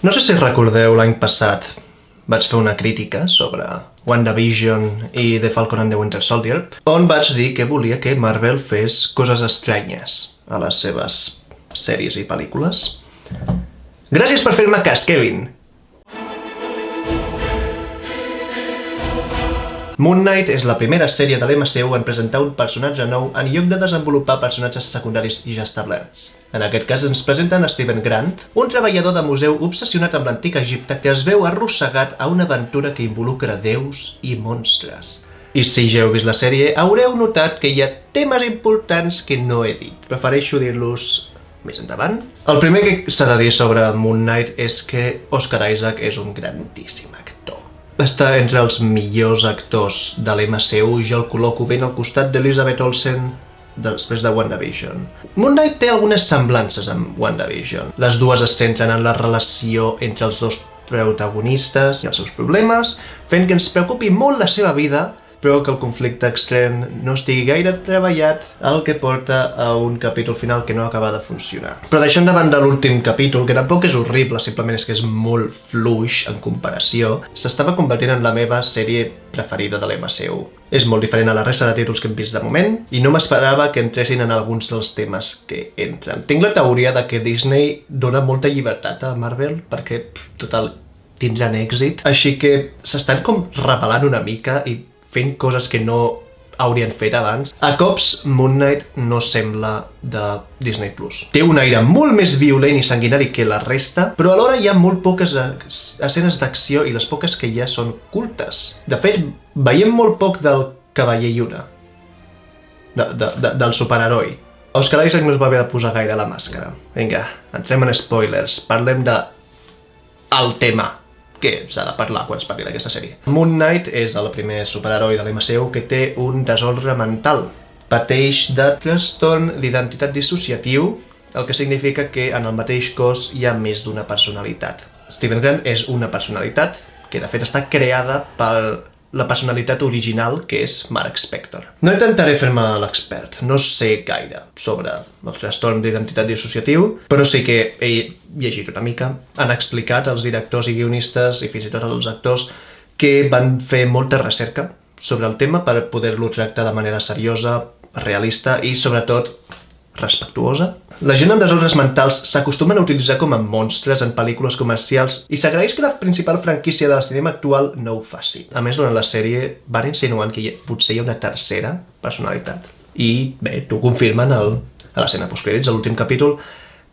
No sé si recordeu, l'any passat vaig fer una crítica sobre WandaVision i The Falcon and the Winter Soldier, on vaig dir que volia que Marvel fes coses estranyes a les seves sèries i pel·lícules. Gràcies per fer-me cas, Kevin! Moon Knight és la primera sèrie de l'MCU en presentar un personatge nou en lloc de desenvolupar personatges secundaris ja establerts. En aquest cas ens presenten Steven Grant, un treballador de museu obsessionat amb l'antic Egipte que es veu arrossegat a una aventura que involucra déus i monstres. I si ja heu vist la sèrie, haureu notat que hi ha temes importants que no he dit. Prefereixo dir-los més endavant. El primer que s'ha de dir sobre Moon Knight és que Oscar Isaac és un grandíssim actor. Està entre els millors actors de l'MCU i jo el col·loco ben al costat d'Elizabeth Olsen després de WandaVision. Moon Knight té algunes semblances amb WandaVision. Les dues es centren en la relació entre els dos protagonistes i els seus problemes, fent que ens preocupi molt la seva vida, però que el conflicte extrem no estigui gaire treballat, el que porta a un capítol final que no acaba de funcionar. Però deixant de banda l'últim capítol, que tampoc és horrible, simplement és que és molt fluix en comparació, s'estava convertint en la meva sèrie preferida de l'MCU. És molt diferent a la resta de títols que hem vist de moment, i no m'esperava que entressin en alguns dels temes que entren. Tinc la teoria de que Disney dona molta llibertat a Marvel, perquè, total, tindran èxit, així que s'estan com rebel·lant una mica i fent coses que no haurien fet abans. A cops, Moon Knight no sembla de Disney+. Té un aire molt més violent i sanguinari que la resta, però alhora hi ha molt poques escenes d'acció i les poques que hi ha són cultes. De fet, veiem molt poc del Cavaller Lluna, del superheroi. Oscar Isaac no es va haver de posar gaire la màscara. Vinga, entrem en spoilers, parlem de el tema que s'ha de parlar quan es parli d'aquesta sèrie. Moon Knight és el primer superheroi de l'MCU que té un desordre mental. Pateix de trastorn d'identitat dissociatiu, el que significa que en el mateix cos hi ha més d'una personalitat. Steven Grant és una personalitat que de fet està creada per la personalitat original, que és Mark Spector. No intentaré fer-me l'expert, no sé gaire sobre el trastorn d'identitat dissociatiu, però sí que he llegit una mica. Han explicat els directors i guionistes, i fins i tot els actors, que van fer molta recerca sobre el tema per poder-lo tractar de manera seriosa, realista i, sobretot, respectuosa. La gent amb desordres mentals s'acostumen a utilitzar com a monstres en pel·lícules comercials i s'agraeix que la principal franquícia del cinema actual no ho faci. A més, durant la sèrie van insinuant que potser hi ha una tercera personalitat. I bé, t'ho confirmen a l'escena postcrèdits, a l'últim capítol,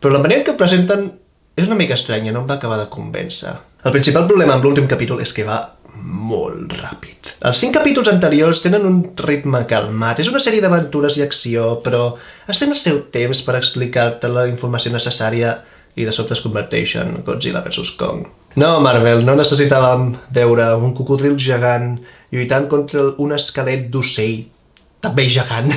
però la manera que ho presenten és una mica estranya, no em va acabar de convèncer. El principal problema amb l'últim capítol és que va molt ràpid. Els 5 capítols anteriors tenen un ritme calmat, és una sèrie d'aventures i acció, però es pren el seu temps per explicar-te la informació necessària i de sobte es converteix en Godzilla vs Kong. No, Marvel, no necessitàvem veure un cocodril gegant lluitant contra un esquelet d'ocell, també gegant.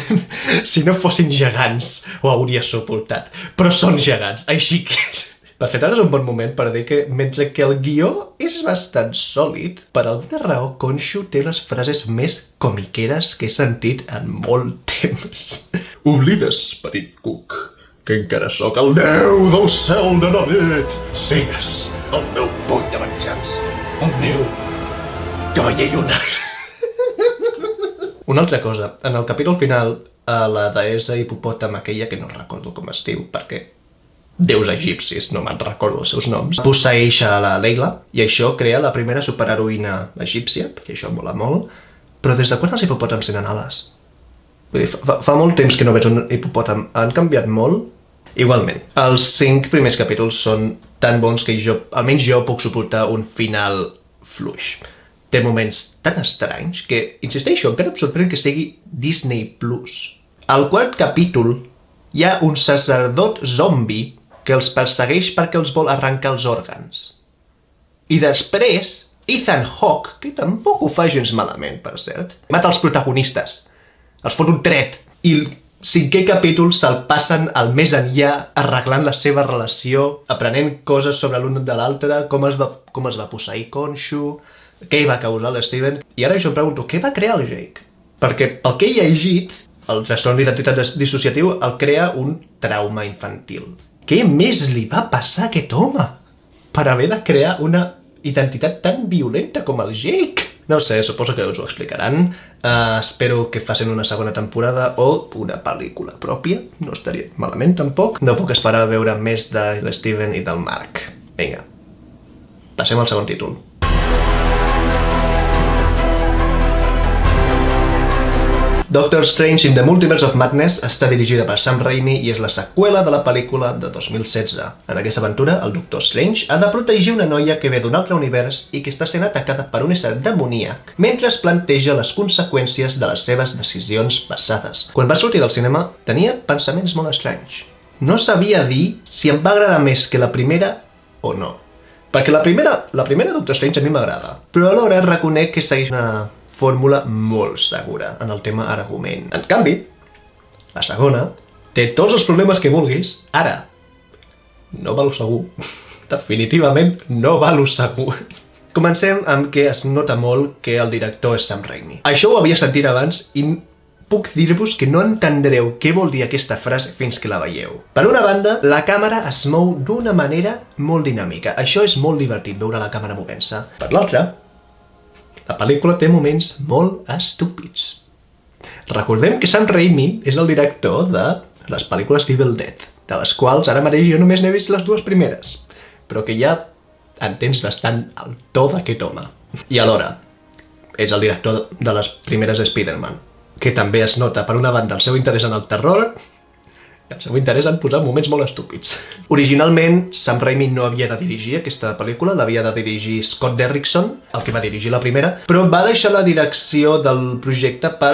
Si no fossin gegants, ho hauria suportat, però són gegants, així que... Per cert, ara és un bon moment per dir que, mentre que el guió és bastant sòlid, per alguna raó Khonshu té les frases més comiqueres que he sentit en molt temps. Oblides, petit cuc, que encara sóc el déu del cel de la nit. Sigues el meu puny de venjança, el meu cavaller lluna. Una altra cosa, en el capítol final, a la deessa hipopòtam aquella, que no recordo com es diu, perquè déus egipcis, no me'n recordo els seus noms, posseeix a la Layla, i això crea la primera superheroïna egípcia, perquè això mola molt, però des de quan els hipopòtams tenen ales? Vull dir, fa molt temps que no veig un hipopòtam, han canviat molt? Igualment, els 5 primers capítols són tan bons que jo, almenys jo, puc suportar un final fluix. Té moments tan estranys que, insisteixo, encara em sorprèn que sigui Disney+. Al quart capítol hi ha un sacerdot zombi que els persegueix perquè els vol arrencar els òrgans. I després, Ethan Hawke, que tampoc ho fa gens malament, per cert, mata els protagonistes, els fot un tret, i el 5è capítol se'l passen al més enllà, arreglant la seva relació, aprenent coses sobre l'un de l'altre, com es va posseir Khonshu, què hi va causar l'Steven, i ara jo em pregunto, què va crear el Jake? Perquè pel que he llegit, el trastorn d'identitat dissociatiu el crea un trauma infantil. Què més li va passar a aquest home? per haver de crear una identitat tan violenta com el Jake? No sé, suposo que us ho explicaran. Espero que facin una segona temporada o una pel·lícula pròpia. No estaria malament, tampoc. No puc esperar a veure més de l'Steven i del Mark. Vinga, passem al segon títol. Doctor Strange in the Multiverse of Madness està dirigida per Sam Raimi i és la seqüela de la pel·lícula de 2016. En aquesta aventura, el Doctor Strange ha de protegir una noia que ve d'un altre univers i que està sent atacada per un ésser demoníac mentre es planteja les conseqüències de les seves decisions passades. Quan va sortir del cinema, tenia pensaments molt estranys. No sabia dir si em va agradar més que la primera o no. Perquè la primera Doctor Strange a mi m'agrada, però alhora reconec que segueix una fórmula molt segura en el tema argument. En canvi, la segona té tots els problemes que vulguis. Ara, no va lo segur. Definitivament no va lo segur. Comencem amb que es nota molt que el director és Sam Raimi. Això ho havia sentit abans i puc dir-vos que no entendreu què vol dir aquesta frase fins que la veieu. Per una banda, la càmera es mou d'una manera molt dinàmica. Això és molt divertit, veure la càmera movent-se. Per l'altra, la pel·lícula té moments molt estúpids. Recordem que Sam Raimi és el director de les pel·lícules d'Evil Dead, de les quals ara mateix jo només n'he vist les dues primeres, però que ja entens bastant el to d'aquest home. I alhora, és el director de les primeres Spider-Man, que també es nota, per una banda, el seu interès en el terror i el seu interès en posar moments molt estúpids. Originalment, Sam Raimi no havia de dirigir aquesta pel·lícula, l'havia de dirigir Scott Derrickson, el que va dirigir la primera, però va deixar la direcció del projecte per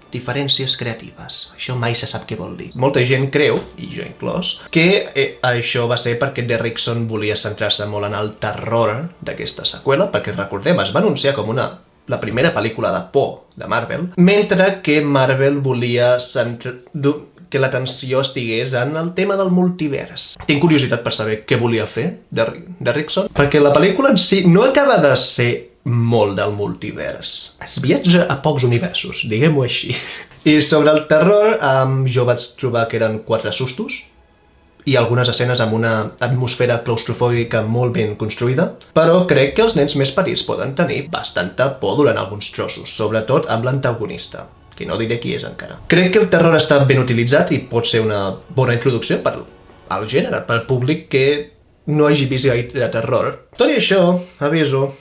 diferències creatives. Això mai se sap què vol dir. Molta gent creu, i jo inclòs, que això va ser perquè Derrickson volia centrar-se molt en el terror d'aquesta seqüela, perquè recordem, es va anunciar com la primera pel·lícula de por de Marvel, mentre que Marvel volia que l'atenció estigués en el tema del multivers. Tinc curiositat per saber què volia fer Derrickson, perquè la pel·lícula en si no acaba de ser molt del multivers. Es viatja a pocs universos, diguem-ho així. I sobre el terror, jo vaig trobar que eren 4 sustos i algunes escenes amb una atmosfera claustrofòbica molt ben construïda, però crec que els nens més petits poden tenir bastanta por durant alguns trossos, sobretot amb l'antagonista, que no diré qui és encara. Crec que el terror està ben utilitzat i pot ser una bona introducció per al gènere, per al públic que no hagi vist gaire de terror. Tot i això, aviso,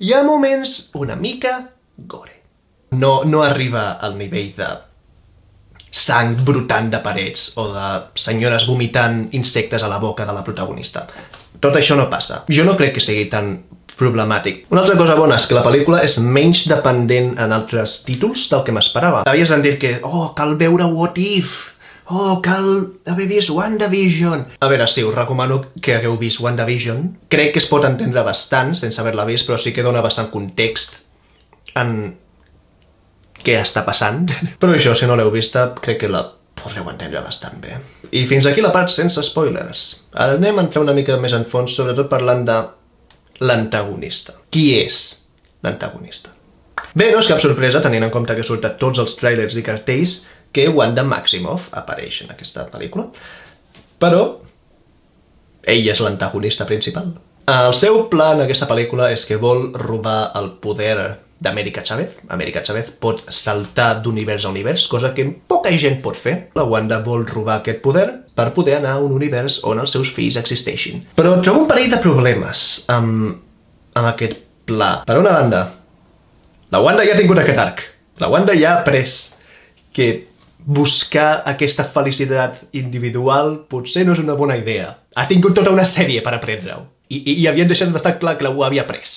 hi ha moments una mica gore. No arriba al nivell de sang brotant de parets o de senyores vomitant insectes a la boca de la protagonista. Tot això no passa. Jo no crec que sigui tan problemàtic. Una altra cosa bona és que la pel·lícula és menys dependent en altres títols del que m'esperava. Havia sentit que, cal veure What If, cal haver vist WandaVision. A veure, sí, us recomano que hagueu vist WandaVision. Crec que es pot entendre bastant sense haver-la vist, però sí que dona bastant context en què està passant. Però això, si no l'heu vista, crec que la podreu entendre bastant bé. I fins aquí la part sense spoilers. Ara anem a entrar una mica més en fons, sobretot parlant de l'antagonista. Qui és l'antagonista? Bé, no és cap sorpresa, tenint en compte que surten tots els trailers i cartells, que Wanda Maximoff apareix en aquesta pel·lícula. Però ell és l'antagonista principal. El seu pla en aquesta pel·lícula és que vol robar el poder d'Amèrica Chávez. Amèrica Chávez pot saltar d'univers a univers, cosa que poca gent pot fer. La Wanda vol robar aquest poder per poder anar a un univers on els seus fills existeixin. Però trobo un parell de problemes amb aquest pla. Per una banda, la Wanda ja ha tingut aquest arc. La Wanda ja ha après que buscar aquesta felicitat individual potser no és una bona idea. Ha tingut tota una sèrie per aprendre-ho. I havien deixat bastant clar que ho havia après.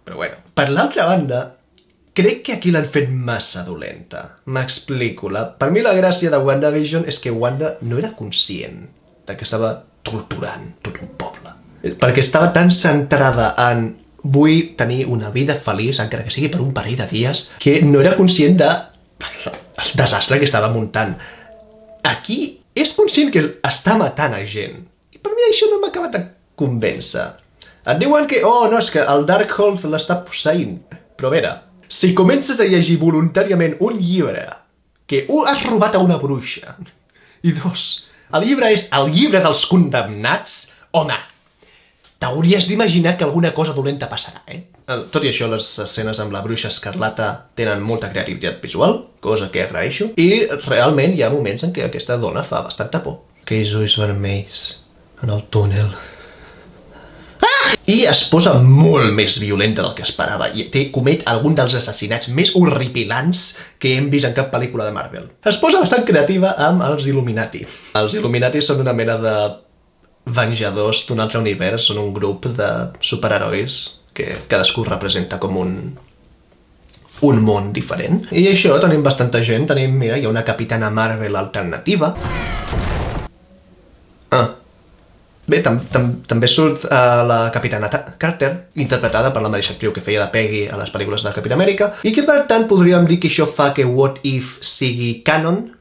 Però bueno. Per l'altra banda, crec que aquí l'han fet massa dolenta. M'explico. Per mi la gràcia de WandaVision és que Wanda no era conscient de que estava torturant tot un poble. Perquè estava tan centrada en vull tenir una vida feliç, encara que sigui per un parell de dies, que no era conscient del desastre que estava muntant. Aquí és conscient que està matant a gent. I per mi això no m'ha acabat de convèncer. Et diuen que, no, és que el Darkhold l'està posseint. Però a veure, si comences a llegir voluntàriament un llibre que has robat a una bruixa, i 2, el llibre és el llibre dels condemnats, home, t'hauries d'imaginar que alguna cosa dolenta passarà, Tot i això, les escenes amb la bruixa escarlata tenen molta creativitat visual, cosa que agraeixo, i realment hi ha moments en què aquesta dona fa bastanta por. Aquells ulls vermells en el túnel. I es posa molt més violenta del que esperava i comet algun dels assassinats més horripilants que hem vist en cap pel·lícula de Marvel. Es posa bastant creativa amb els Illuminati. Els Illuminati són una mena de venjadors d'un altre univers, són un grup de superherois que cadascú representa com un món diferent. I això, tenim bastanta gent, mira, hi ha una Capitana Marvel alternativa. Bé, també surt la Capitana Carter, interpretada per la mateixa actriu que feia de Peggy a les pel·lícules de Capità Amèrica, i que per tant podríem dir que això fa que What If sigui canon.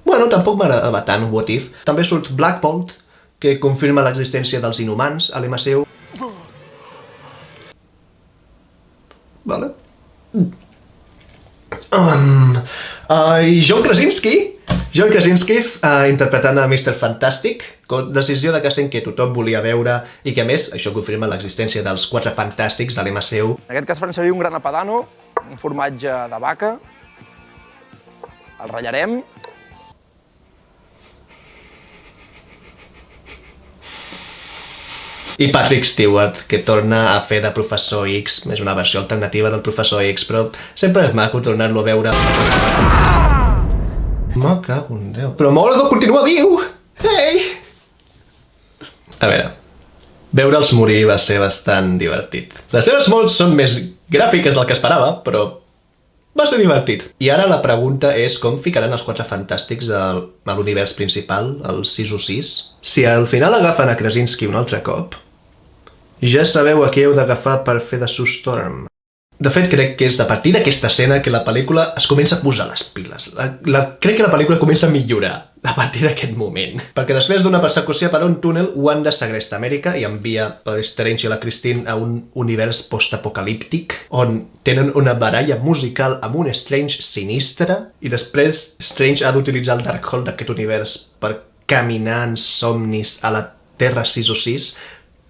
Bueno, tampoc m'agradava tant What If. També surt Black Bolt, que confirma l'existència dels Inhumans a l'MCU. Vale. I John Krasinski, interpretant a Mr. Fantastic, decisió de càsting que tothom volia veure i que a més això confirma l'existència dels 4 fantàstics a l'MCU. En aquest cas farem servir un grana padano, un formatge de vaca, el ratllarem. I Patrick Stewart, que torna a fer de Professor X, és una versió alternativa del Professor X, però sempre és maco tornar-lo a veure. Me cago en Déu. Però Mordo continua viu! Ei! A veure, veure'ls morir va ser bastant divertit. Les seves morts són més gràfiques del que esperava, però va ser divertit. I ara la pregunta és com ficaran els 4 fantàstics a l'univers principal, el 616. Si al final agafen a Krasinski un altre cop, ja sabeu a qui heu d'agafar per fer de Sue Storm. De fet, crec que és a partir d'aquesta escena que la pel·lícula es comença a posar les piles. Crec que la pel·lícula comença a millorar a partir d'aquest moment. Perquè després d'una persecució per un túnel, Wanda segresta Amèrica i envia l'Strange i la Christine a un univers postapocalíptic on tenen una baralla musical amb un Strange sinistre i després Strange ha d'utilitzar el Darkhold d'aquest univers per caminar en somnis a la Terra 616,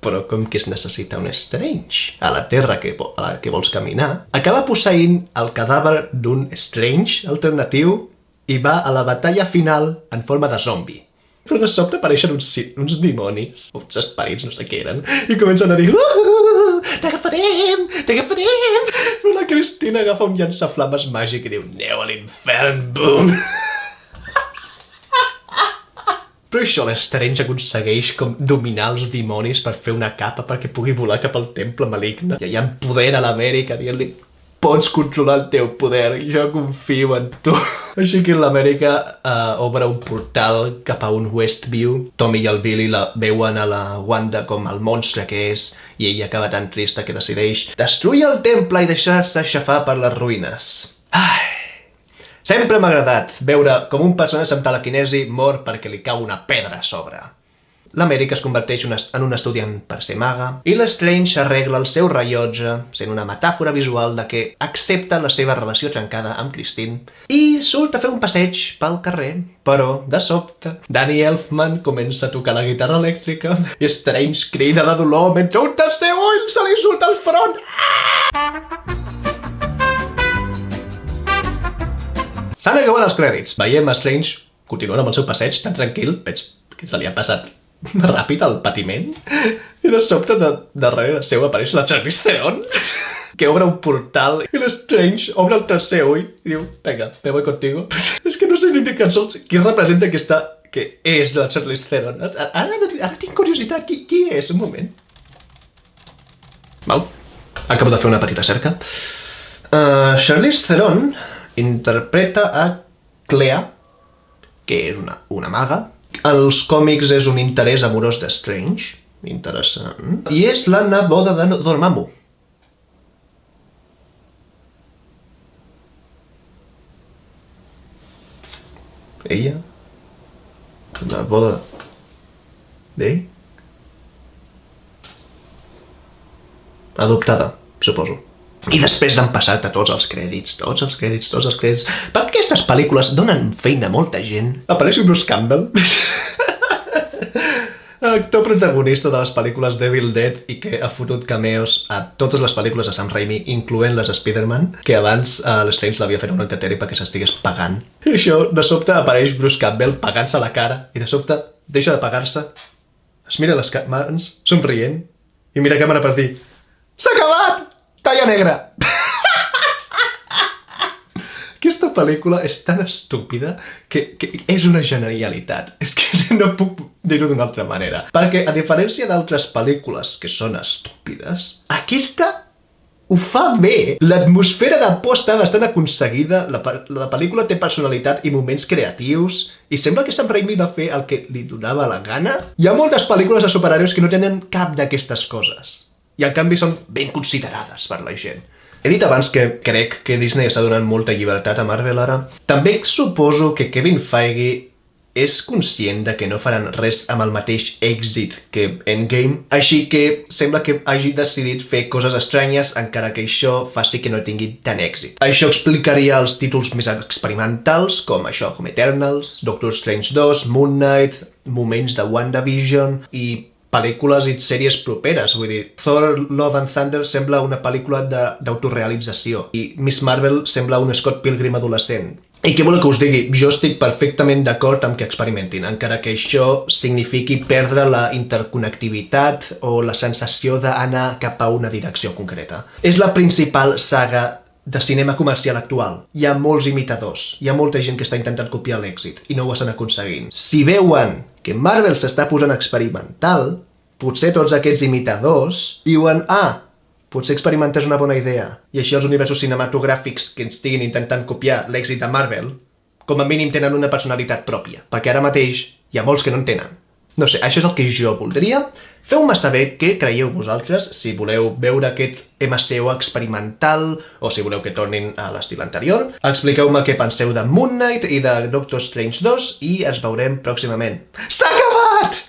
però com que es necessita un Strange a la Terra a la que vols caminar, acaba posseint el cadàver d'un Strange alternatiu i va a la batalla final en forma de zombi. Però de sobte apareixen uns dimonis, uns esperits, no sé què eren, i comencen a dir t'agafarem, t'agafarem! Però la Cristina agafa un llançaflames màgic i diu aneu a l'infern, boom! Però això l'Strange aconsegueix com dominar els dimonis per fer una capa perquè pugui volar cap al temple maligne. I allà empodera l'Amèrica dient-li pots controlar el teu poder, jo confio en tu. Així que l'Amèrica obre un portal cap a un Westview. Tommy i el Billy la veuen a la Wanda com el monstre que és i ella acaba tan trista que decideix destruir el temple i deixar-se aixafar per les ruïnes. Ai... Sempre m'ha agradat veure com un personatge amb telecinesi mor perquè li cau una pedra a sobre. L'Amèrica es converteix en un estudiant per ser maga i l'Strange arregla el seu rellotge sent una metàfora visual de que accepta la seva relació trencada amb Christine i surt a fer un passeig pel carrer. Però, de sobte, Danny Elfman comença a tocar la guitarra elèctrica i Strange crida de dolor mentre un tercer ull se li surt al front. S'han acabat els crèdits. Veiem a Strange continuant amb el seu passeig tan tranquil. Veig que se li ha passat ràpid el patiment. I de sobte, darrere seu apareix la Charlize Theron, que obre un portal i l'Strange obre el tercer ull i diu venga, me voy contigo. És que no sé ni tan sols qui representa que és la Charlize Theron. Ara tinc curiositat. Qui és? Un moment. Val. Acabo de fer una petita cerca. Charlize Theron interpreta a Clea, que és una maga. Als còmics és un interès amorós de Strange. Interessant. I és la neboda de Dormammu. Ella? Neboda d'ell? Adoptada, suposo. I després d'en passar-te tots els crèdits, per aquestes pel·lícules donen feina a molta gent. Apareix Bruce Campbell. Actor protagonista de les pel·lícules Devil Dead i que ha fotut cameos a totes les pel·lícules de Sam Raimi, incloent les Spider-Man, que abans l'Strange l'havia fet un encanteri perquè s'estigués pagant. I això, de sobte apareix Bruce Campbell pagant-se la cara i de sobte deixa de pagar-se, es mira les mans, somrient, i mira a càmera per dir «S'ha acabat! Talla negra!» Aquesta pel·lícula és tan estúpida que és una genialitat. És que no puc dir-ho d'una altra manera. Perquè, a diferència d'altres pel·lícules que són estúpides, aquesta ho fa bé. L'atmosfera de por està bastant aconseguida, la pel·lícula té personalitat i moments creatius, i sembla que Sam Raimi va fer el que li donava la gana. Hi ha moltes pel·lícules de superherois que no tenen cap d'aquestes coses, i en canvi són ben considerades per la gent. He dit abans que crec que Disney està donant molta llibertat a Marvel ara. També suposo que Kevin Feige és conscient de que no faran res amb el mateix èxit que Endgame, així que sembla que hagi decidit fer coses estranyes encara que això faci que no tingui tant èxit. Això explicaria els títols més experimentals, com això, com Eternals, Doctor Strange 2, Moon Knight, moments de WandaVision i pel·lícules i sèries properes, vull dir, Thor Love and Thunder sembla una pel·lícula d'autorealització i Miss Marvel sembla un Scott Pilgrim adolescent. I què voleu que us digui? Jo estic perfectament d'acord amb que experimentin, encara que això signifiqui perdre la interconnectivitat o la sensació d'anar cap a una direcció concreta. És la principal saga de cinema comercial actual. Hi ha molts imitadors, hi ha molta gent que està intentant copiar l'èxit i no ho estan aconseguint. Si veuen que Marvel s'està posant experimental, potser tots aquests imitadors diuen potser experimentar és una bona idea. I així els universos cinematogràfics que ens estiguin intentant copiar l'èxit de Marvel, com a mínim tenen una personalitat pròpia, perquè ara mateix hi ha molts que no en tenen. No sé, això és el que jo voldria. Feu-me saber què creieu vosaltres, si voleu veure aquest MCU experimental o si voleu que tornin a l'estil anterior. Expliqueu-me què penseu de Moon Knight i de Doctor Strange 2 i ens veurem pròximament. S'ha acabat!